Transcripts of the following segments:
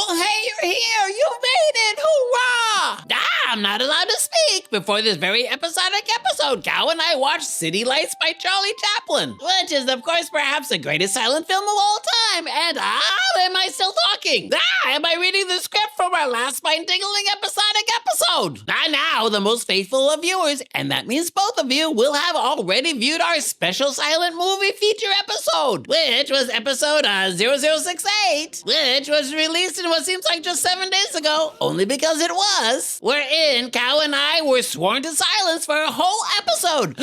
Well, hey, you're here! You made it! Hoorah! I'm not allowed to speak. Before this very episodic episode, Cow and I watched City Lights by Charlie Chaplin, which is, of course, perhaps the greatest silent film of all time. And am I still talking? Am I reading the script from our last spine-tingling episodic episode? Now, the most faithful of viewers, and that means both of you, will have already viewed our special silent movie feature episode, which was episode 0068, which was released in what seems like just 7 days ago, only because it was. Wherein Cow and I were sworn to silence for a whole episode.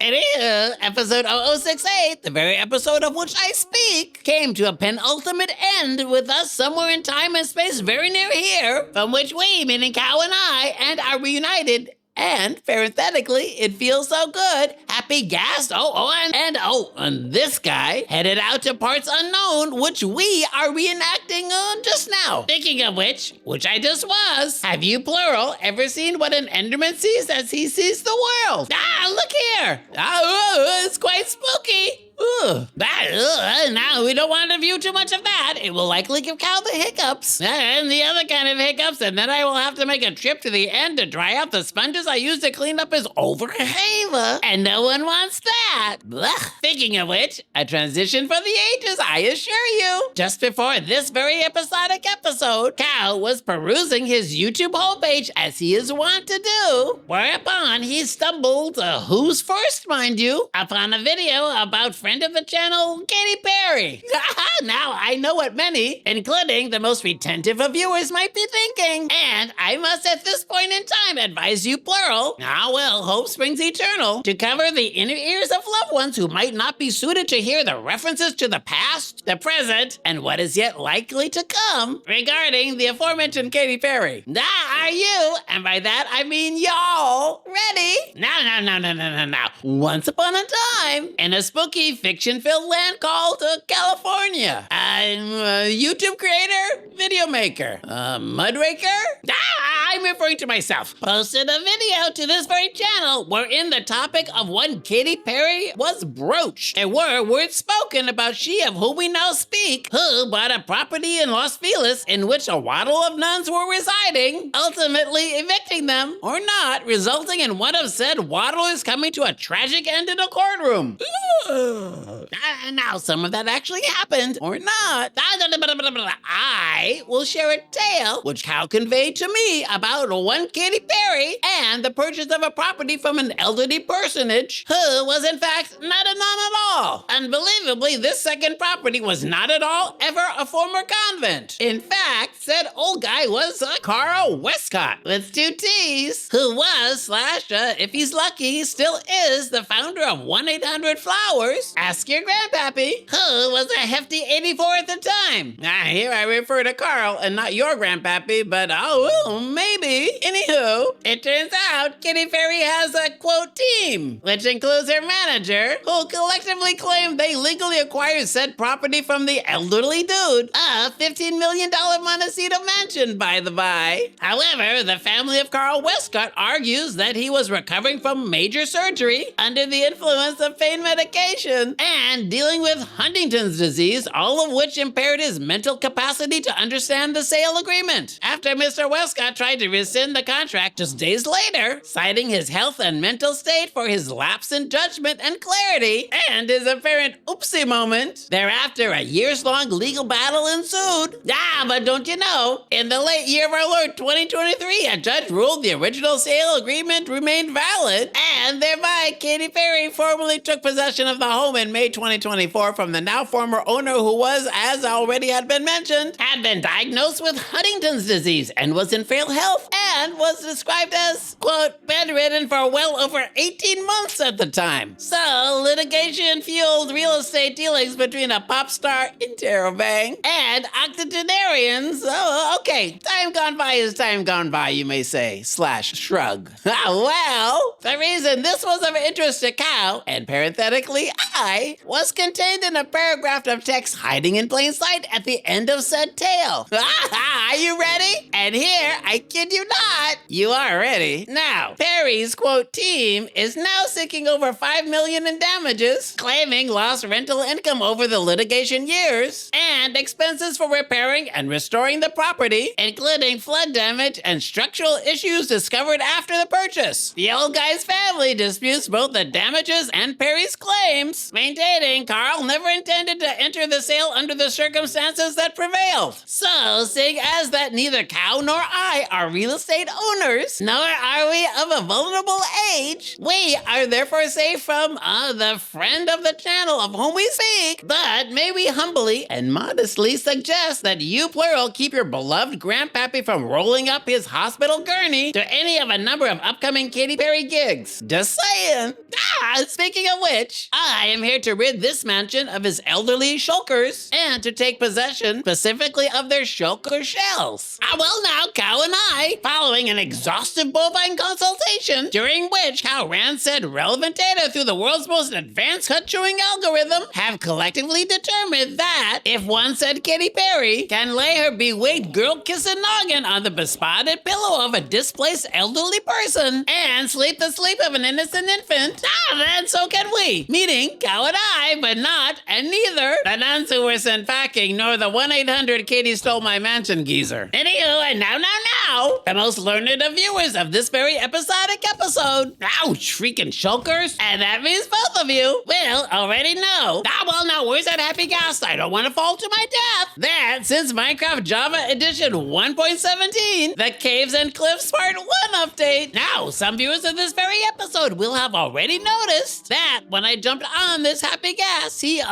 Anywho, episode 0068, the very episode of which I speak, came to a penultimate end with us somewhere in time and space very near here, from which we, meaning Cow and I, are reunited. And parenthetically, it feels so good. Happy gassed. And this guy headed out to parts unknown, which we are reenacting just now. Speaking of which I just was, have you, plural, ever seen what an Enderman sees as he sees the world? Look here. It's quite spooky. Now we don't want to view too much of that. It will likely give Cow the hiccups. And the other kind of hiccups, and then I will have to make a trip to the end to dry out the sponges I used to clean up his overhaver. And no one wants that. Blech. Speaking of which, a transition for the ages, I assure you. Just before this very episodic episode, Cow was perusing his YouTube homepage as he is wont to do, whereupon he stumbled, who's first, mind you, upon a video about friend of the channel, Katy Perry. Now, I know what many, including the most retentive of viewers, might be thinking. And I must at this point in time advise you, plural, hope springs eternal, to cover the inner ears of loved ones who might not be suited to hear the references to the past, the present, and what is yet likely to come regarding the aforementioned Katy Perry. Are you, and by that I mean y'all, ready? Now. Once upon a time, in a spooky fiction-filled land called California, I'm a YouTube creator, video maker, mudraker. I'm referring to myself. Posted a video to this very channel wherein the topic of when Katy Perry was broached. There were words spoken about she of whom we now speak, who bought a property in Los Feliz in which a waddle of nuns were residing, ultimately evicting them, or not, resulting in one of said waddlers coming to a tragic end in a courtroom. Now, some of that actually happened, or not. I will share a tale which Cow conveyed to me about one Katy Perry and the purchase of a property from an elderly personage who was in fact not a nun at all. Unbelievably, this second property was not at all ever a former convent. In fact, said old guy was Carl Westcott with 2 T's, who was, if he's lucky, still is the founder of 1-800-Flowers. Ask your grandpappy, who was a hefty 84 at the time. Here I refer to Carl and not your grandpappy, but maybe. Anywho, it turns out Katy Perry has a, quote, team, which includes her manager, who collectively claimed they legally acquired said property from the elderly dude, a $15 million Montecito mansion, by the by. However, the family of Carl Westcott argues that he was recovering from major surgery under the influence of pain medication and dealing with Huntington's disease, all of which impaired his mental capacity to understand the sale agreement. After Mr. Westcott tried to rescind the contract just days later, citing his health and mental state for his lapse in judgment and clarity, and his apparent oopsie moment, thereafter a years-long legal battle ensued. But don't you know, in the late year of our Lord 2023, a judge ruled the original sale agreement remained valid, and thereby Katy Perry formally took possession of the home in May 2024 from the now former owner, who was, as already had been mentioned, had been diagnosed with Huntington's disease and was in frail health and was described as, quote, bedridden for well over 18 months at the time. So, litigation-fueled real estate dealings between a pop star, interrobang, and octogenarians. Okay, time gone by is time gone by, you may say, /shrug. Well, the reason this was of interest to Cow, and parenthetically I, was contained in a paragraph of text hiding in plain sight at the end of said tale. Are you ready? And here, I kid you not, you are ready. Now, Perry Perry's, quote, team is now seeking over $5 million in damages, claiming lost rental income over the litigation years, and expenses for repairing and restoring the property, including flood damage and structural issues discovered after the purchase. The old guy's family disputes both the damages and Perry's claims, maintaining Carl never intended to enter the sale under the circumstances that prevailed. So, seeing as that neither Cow nor I are real estate owners, nor are we of a vulnerable age, we are therefore safe from the friend of the channel of whom we speak. But may we humbly and modestly suggest that you, plural, keep your beloved grandpappy from rolling up his hospital gurney to any of a number of upcoming Katy Perry gigs. Just saying. Speaking of which, I am here to rid this mansion of his elderly shulkers and to take possession specifically of their shulker shells. Well now, Cow and I, following an exhaustive bovine consultation, during which Cow ran said relevant data through the world's most advanced cut-chewing algorithm, have collectively determined that if one said Katy Perry can lay her bewigged girl-kissing noggin on the bespotted pillow of a displaced elderly person and sleep the sleep of an innocent infant, then so can we. Meaning Cow and I, but not, and neither, the nuns who were sent packing, nor the 1-800 Katie stole my mansion geezer. Anywho, and now, the most learned of viewers of this very episodic episode, ouch, freaking shulkers, and that means both of you, will already know. Well now, where's that happy gas? I don't want to fall to my death. That since Minecraft Java Edition 1.17, the Caves and Cliffs Part 1 update. Now, some viewers of this very episode will have already noticed that when I jumped on this happy gas, he,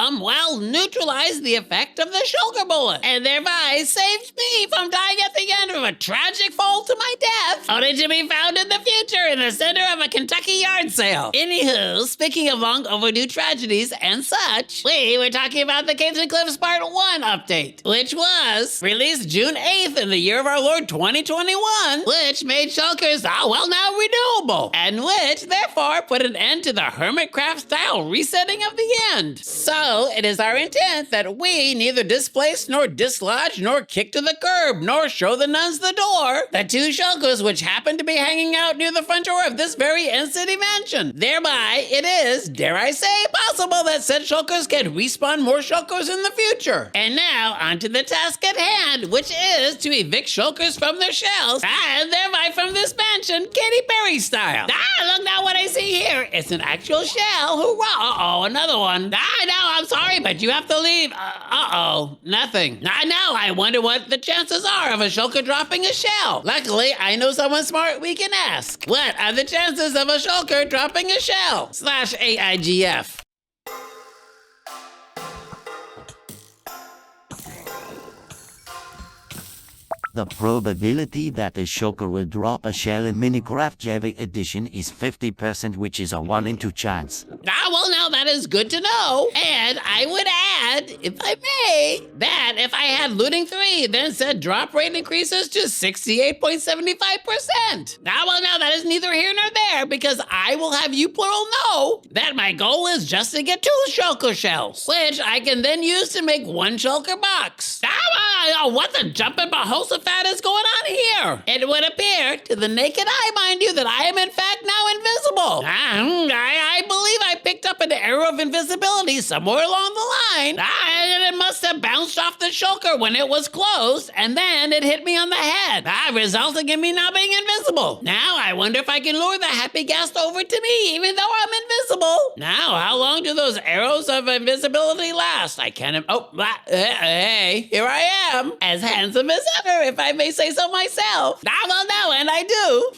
neutralized the effect of the shulker bullet, and thereby saved me from dying at the end of a tragic fall to my death, only to be found in the future in the center of a Kentucky yard sale. Anywho, speaking of long overdue tragedies and such, we were talking about the Caves and Cliffs Part 1 update, which was released June 8th in the year of our Lord 2021, which made shulkers, renewable, and which therefore put an end to the Hermitcraft style resetting of the end. So, it is our intent that we neither displace nor dislodge nor kick to the curb nor show the nuns the door the two shulkers which happen to be hanging out near the front door of this very N-City mansion. Thereby, it is, dare I say, possible that said shulkers can respawn more shulkers in the future. And now, onto the task at hand, which is to evict shulkers from their shells, and thereby from this mansion, Katy Perry style. Look now what I see here. It's an actual shell. Hoorah. Another one. No, I'm sorry, but you have to leave. Nothing. Now, I wonder what the chances are of a shulker dropping a shell. Luckily, I know someone smart we can ask. What are the chances of a shulker dropping a shell? /AIGF. The probability that a shulker will drop a shell in Minecraft Java Edition is 50%, which is a 1 in 2 chance. Well, now that is good to know. And I would add, if I may, that if I had looting 3, then said drop rate increases to 68.75%. Now that is neither here nor there, because I will have you plural know that my goal is just to get 2 shulker shells, which I can then use to make 1 shulker box. What the jumping Bahosaphat is going on here? It would appear, to the naked eye, mind you, that I am in fact now invisible. I believe I picked up an arrow of invisibility somewhere along the line. And it must have bounced off the shulker when it was closed, and then it hit me on the head, resulting in me now being invisible. Now, I wonder if I can lure the happy guest over to me, even though I'm invisible. Now, how long do those arrows of invisibility last? I can't... hey, here I am, as handsome as ever, if I may say so myself. And I do.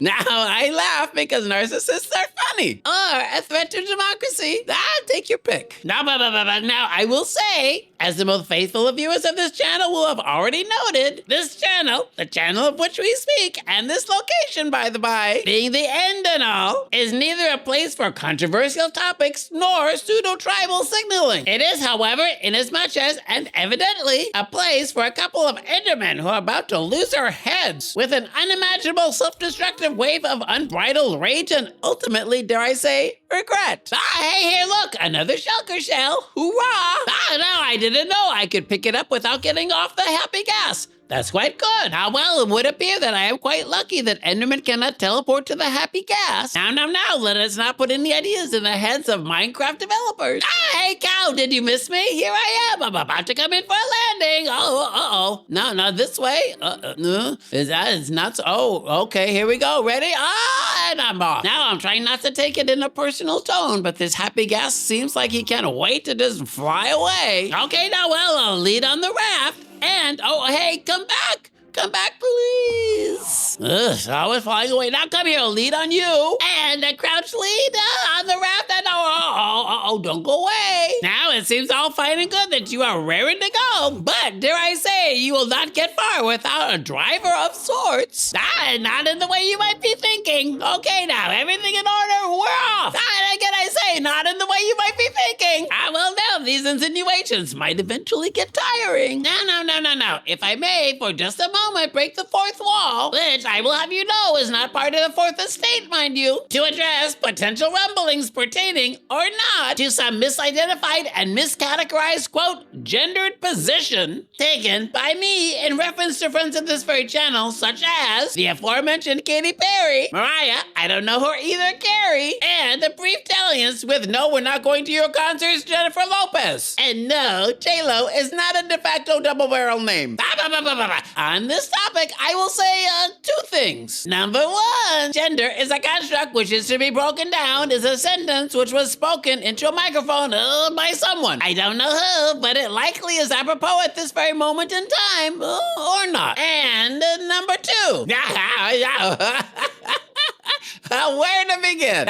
Now, I laugh because narcissists are funny, or a threat to democracy. Take your pick. Now, I will say, as the most faithful viewers of this channel will have already noted, this channel, the channel of which we speak, and this location, by the by, being the end and all, is neither a place for controversial topics nor pseudo-tribal signaling. It is, however, inasmuch as, and evidently, a place for a couple of Endermen who are about to lose their heads with an unimaginable self-destructive wave of unbridled rage and ultimately, dare I say, regret. Hey, here, look, another shulker shell. Hoorah! No, I didn't know I could pick it up without getting off the happy gas. That's quite good. Now, well, it would appear that I am quite lucky that Enderman cannot teleport to the happy gas. Now, let us not put any ideas in the heads of Minecraft developers. Ah, hey, Cow, did you miss me? Here I am. I'm about to come in for a landing. Oh. No, not this way. No. It's not so. Oh, okay, here we go. Ready? And I'm off. Now, I'm trying not to take it in a personal tone, but this happy gas seems like he can't wait to just fly away. Okay, now, well, I'll lead on the raft. And, oh, hey, come back. Come back, please. Ugh, I was flying away. Now come here, I'll lead on you. And a crouch lead on the raft. And don't go away. Now it seems all fine and good that you are raring to go. But dare I say, you will not get far without a driver of sorts. Not in the way you might be thinking. Okay, now, everything in order, we're off. Again, I say, not in the way you might be thinking. Well, now, these insinuations might eventually get tiring. No. If I may, for just a moment, break the fourth wall, which I will have you know is not part of the fourth estate, mind you, to address potential rumblings pertaining or not to some misidentified and miscategorized, quote, gendered position taken by me in reference to friends of this very channel, such as the aforementioned Katy Perry, Mariah, I don't know her either, Carrie, and a brief dalliance with no, we're not going to your concerts, Jennifer Lopez. And no, J-Lo is not a de facto double-barrel name. On this topic, I will say two things. Number one, gender is a construct which is to be broken down as a sentence which was spoken into a microphone by someone. I don't know who, but it likely is apropos at this very moment in time, or not. And number two. Where to begin?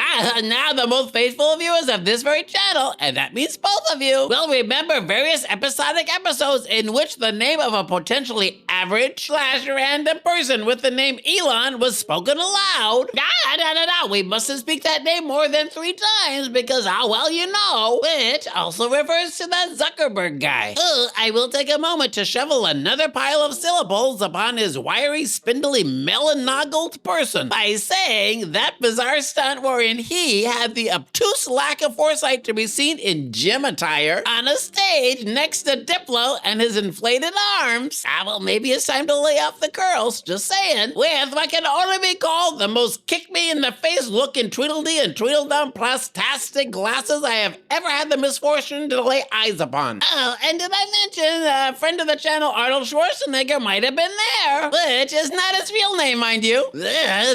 Now the most faithful viewers of this very channel, and that means both of you, will remember various episodic episodes in which the name of a potentially average/random person with the name Elon was spoken aloud. We mustn't speak that name more than 3 times because how well you know, which also refers to that Zuckerberg guy. I will take a moment to shovel another pile of syllables upon his wiry, spindly, melon-noggled person by saying that bizarre stunt wherein he had the obtuse lack of foresight to be seen in gym attire on a stage next to Diplo and his inflated arms. Well, maybe it's time to lay off the curls, just saying, with what can only be called the most kick-me-in-the-face looking Tweedledee and Tweedledum plastastic glasses I have ever had the misfortune to lay eyes upon. And did I mention a friend of the channel, Arnold Schwarzenegger, might have been there, which is not his real name, mind you.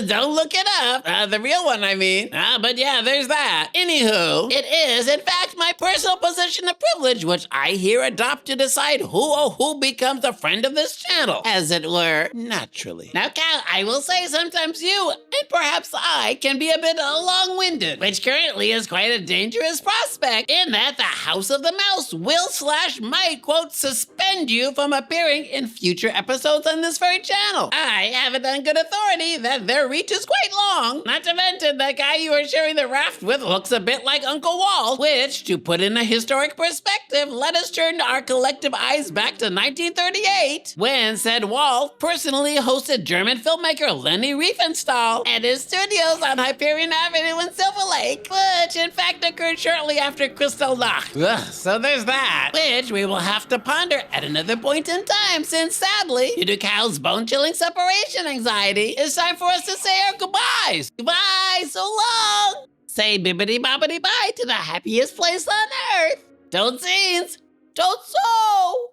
Don't look it up. The real one, I mean. But yeah, there's that. Anywho, it is, in fact, my personal position of privilege, which I here adopt to decide who becomes a friend of this channel, as it were, naturally. Now, Cal, I will say sometimes you, and perhaps I, can be a bit long-winded, which currently is quite a dangerous prospect, in that the House of the Mouse will/might, quote, suspend you from appearing in future episodes on this very channel. I have it on good authority that their reach is quite long. Not to mention, that guy you are sharing the raft with looks a bit like Uncle Walt, which, to put in a historic perspective, let us turn our collective eyes back to 1938, when said Walt personally hosted German filmmaker Leni Riefenstahl at his studios on Hyperion Avenue in Silver Lake, which in fact occurred shortly after Kristallnacht. So there's that, which we will have to ponder at another point in time, since sadly, due to Cal's bone-chilling separation anxiety, it's time for us to say our goodbyes. Goodbye, so long. Say bibbidi-bobbidi-bye to the happiest place on earth. Don't scenes, don't so.